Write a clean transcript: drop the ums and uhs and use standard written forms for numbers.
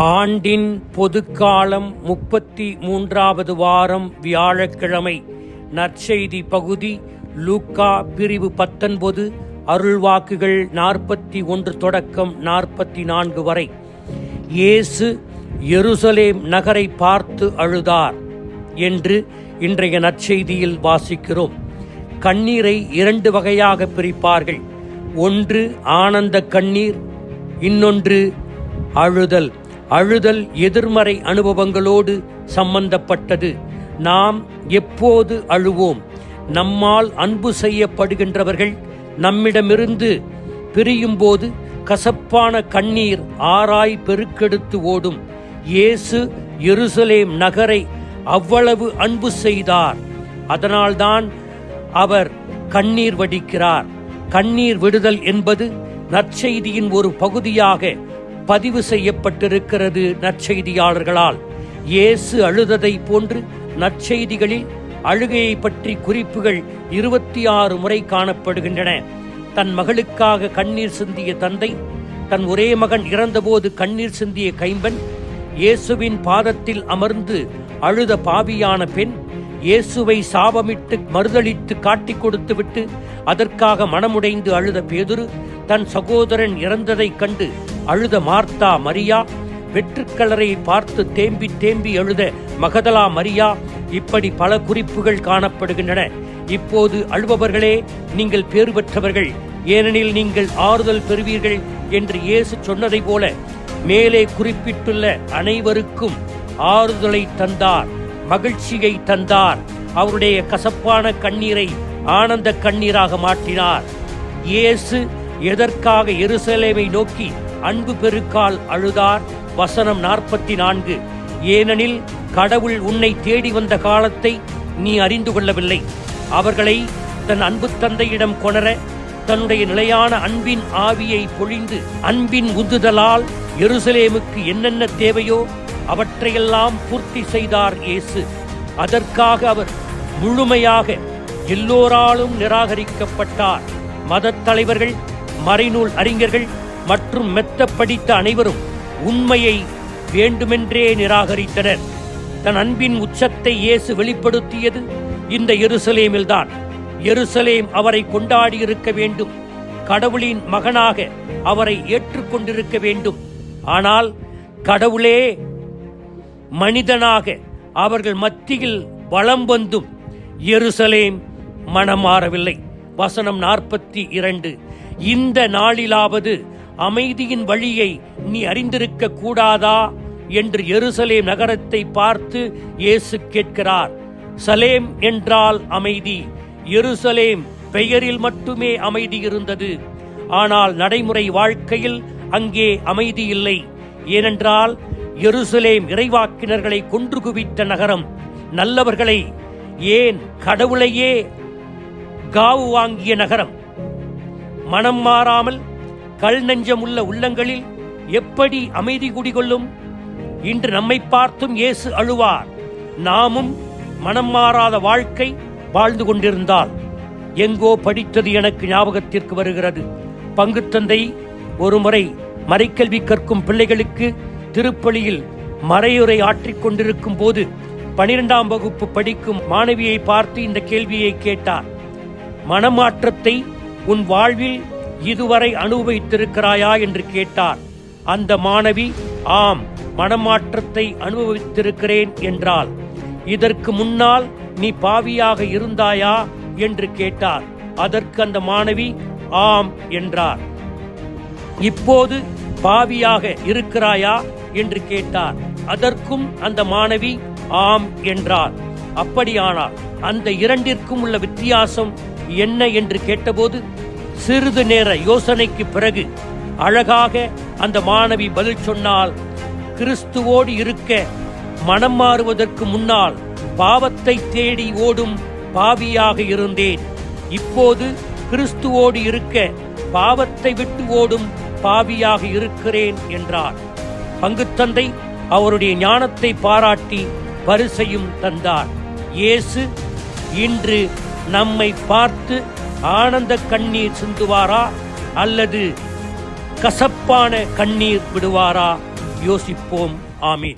ஆண்டின் பொதுக்காலம் 33வது வாரம் வியாழக்கிழமை. நற்செய்தி பகுதி லூக்கா பிரிவு 19 அருள்வாக்குகள் 41 தொடக்கம் 44 வரை. இயேசு எருசலேம் நகரை பார்த்து அழுதார் என்று இன்றைய நற்செய்தியில் வாசிக்கிறோம். கண்ணீரை 2 வகையாக பிரிப்பார்கள். ஒன்று ஆனந்த கண்ணீர், இன்னொன்று அழுதல். அழுதல் எதிர்மறை அனுபவங்களோடு சம்பந்தப்பட்டது. நாம் எப்போது அழுவோம்? நம்மால் அன்பு செய்யப்படுகின்றவர்கள் நம்மிடமிருந்து பிரியும் போது கசப்பான கண்ணீர் ஆராய் பெருக்கெடுத்து ஓடும். இயேசு எருசலேம் நகரை அவ்வளவு அன்பு செய்தார். அதனால்தான் அவர் கண்ணீர் வடிக்கிறார். கண்ணீர் விடுதல் என்பது நற்செய்தியின் ஒரு பகுதியாக பதிவு செய்யப்பட்டிருக்கிறது நற்செய்தியாளர்களால். இயேசு அழுததை போன்று நற்செய்திகளில் அழுகையை பற்றி குறிப்புகள் 26 முறை காணப்படுகின்றன. தன் மகளுக்காக கண்ணீர் சிந்திய தந்தை, தன் ஒரே மகன் இறந்தபோது கண்ணீர் சிந்திய கைம்பன், இயேசுவின் பாதத்தில் அமர்ந்து அழுத பாவியான பெண், இயேசுவை சாபமிட்டு மறுதளித்து காட்டிக் கொடுத்துவிட்டு அதற்காக மனமுடைந்து அழுத பேதுரு, தன் சகோதரன் இறந்ததைக் கண்டு அழுத மார்த்தா மரியா, வெற்றுக்கலரை பார்த்து தேம்பி தேம்பி அழுத மகதலா மரியா, இப்படி பல குறிப்புகள் காணப்படுகின்றன. இப்போது அழுபவர்களே, நீங்கள் பேறு பெற்றவர்கள், ஏனெனில் நீங்கள் ஆறுதல் பெறுவீர்கள் என்று இயேசு சொன்னதை போல மேலே குறிப்பிட்டுள்ள அனைவருக்கும் ஆறுதலை தந்தார், மகிழ்ச்சியை தந்தார். அவருடைய கசப்பான கண்ணீரை ஆனந்த கண்ணீராக மாற்றினார். இயேசு எதற்காக எருசலேமை நோக்கி அன்பு பெருக்கால் அழுதார்? வசனம் 44. ஏனெனில் கடவுள் உன்னை தேடி வந்த காலத்தை நீ அறிந்து கொள்ளவில்லை. அவர்களை தன் அன்பு தந்தையிடம் கொணர தன்னுடைய நிலையான அன்பின் ஆவியை பொழிந்து அன்பின் உந்துதலால் எருசலேமுக்கு என்னென்ன தேவையோ அவற்றையெல்லாம் பூர்த்தி செய்தார் இயேசு. அதற்காக அவர் முழுமையாக எல்லோராலும் நிராகரிக்கப்பட்டார். மதத் தலைவர்கள், மறைநூல் அறிஞர்கள் மற்றும் மெத்த படித்த அனைவரும் உண்மையை வேண்டுமென்றே நிராகரித்தனர். தன் அன்பின் உச்சத்தை இயேசு வெளிப்படுத்தியது இந்த எருசலேமில்தான். எருசலேம் அவரை கொண்டாடியிருக்க வேண்டும், கடவுளின் மகனாக அவரை ஏற்றுக்கொண்டிருக்க வேண்டும். ஆனால் கடவுளே மனிதனாக அவர்கள் மத்தியில் வலம் வந்தும் எருசலேம் மனம் மாறவில்லை. வசனம் 42. இந்த நாளிலாவது அமைதியின் வழியை நீ அறிந்திருக்க கூடாதா என்று எருசலேம் நகரத்தை பார்த்து இயேசு கேட்கிறார். சலேம் என்றால் அமைதி. எருசலேம் பெயரில் மட்டுமே அமைதி இருந்தது, ஆனால் நடைமுறை வாழ்க்கையில் அங்கே அமைதி இல்லை. ஏனென்றால் எருசலேம் இறைவாக்கினர்களை கொன்று குவித்த நகரம், நல்லவர்களை ஏன் கடவுளையே காவு வாங்கிய நகரம். மனம் மாறாமல் கல் நெஞ்சமுள்ள உள்ளங்களில் எப்படி அமைதி குடிகொள்ளும்? இன்று நம்மை பார்த்தும் இயேசு அழுவார். நாமும் மனம் மாறாத வாழ்க்கை வாழ்ந்து கொண்டிருந்தால். எங்கோ படித்தது எனக்கு ஞாபகத்திற்கு வருகிறது. பங்குத்தந்தை ஒருமுறை மறைக்கல்வி கற்கும் பிள்ளைகளுக்கு திருப்பலியில் மறையுரை ஆற்றிக் கொண்டிருக்கும் போது 12ஆம் வகுப்பு படிக்கும் மாணவியை பார்த்து இந்த கேள்வியை கேட்டார். மனமாற்றத்தை உன் வாழ்வில் இதுவரை அனுபவித்திருக்கிறாயா என்று கேட்டார். அந்த மாணவி ஆம், மனமாற்றத்தை அனுபவித்திருக்கிறேன் என்றாள். இதற்கு முன்னால் நீ பாவியாக இருந்தாயா என்று கேட்டார். அதற்கு அந்த மாணவி ஆம் என்றார். இப்போது பாவியாக இருக்கிறாயா என்று கேட்டார். அதற்கும் அந்த மாணவி ஆம் என்றார். அப்படியானால் அந்த இரண்டிற்கும் உள்ள வித்தியாசம் என்ன என்று கேட்டபோது சிறிது நேர யோசனைக்கு பிறகு அழகாக அந்த மாணவி பதில் சொன்னால், கிறிஸ்துவோடு இருக்க மனம் மாறுவதற்கு முன்னால் பாவத்தை தேடி ஓடும் பாவியாக இருந்தேன். இப்போது கிறிஸ்துவோடு இருக்க பாவத்தை விட்டு ஓடும் பாவியாக இருக்கிறேன் என்றார். பங்குத்தந்தை அவருடைய ஞானத்தை பாராட்டி பரிசையும் தந்தார். இயேசு இன்று நம்மை பார்த்து ஆனந்த கண்ணீர் சிந்துவாரா அல்லது கசப்பான கண்ணீர் விடுவாரா? யோசிப்போம். ஆமீன்.